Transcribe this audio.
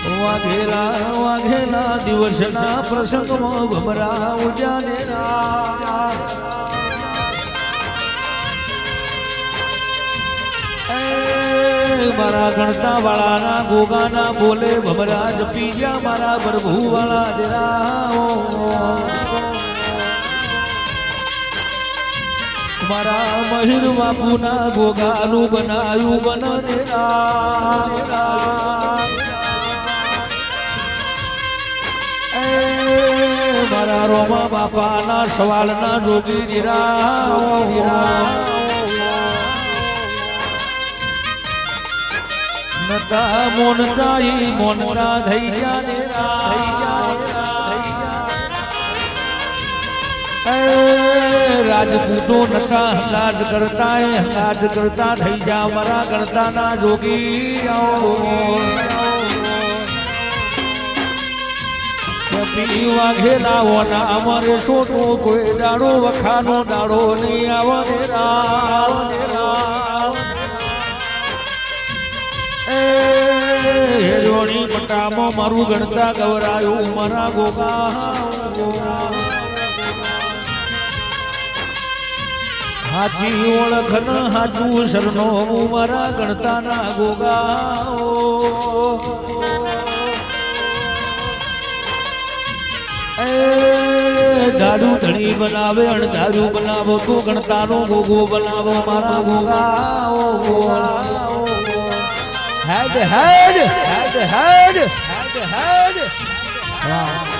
વાઘેલા વાઘેલા દિવસના પ્રસંગમાં ભમરા ઉજાને મારા ગણતા વાળાના ગોગાના બોલે ભમરા જપી ગયા મારા પ્રભુ વાળા દેરા મારા મહિર બાપુના ગોગાનું બનાયું બન દેરા મારા રોમા બાપાના સવાલના જોગી દીરા નતા મોનતા ઈ મોનતા થઈ રાજપૂતો નતા હલાદ કરતા થઈ જા મારા ગણતાના જોગી વાઘેલા ઓના અમારે સોટો કોઈ દાડો વખાનો દાડો નહીં આવે હેરોણી પટામાં મારું ગણતા ગવરાયું મારા ગોગા હાચી ઓળખ ન હાચું સરનો મારા ગણતાના ગોગા દારૂ ધણી બનાવે અણધારું બનાવો તો ગણતાનો ગોગો બનાવો મારા ગોગા હેડ હેડ હેડ હેડ હેડ હેડ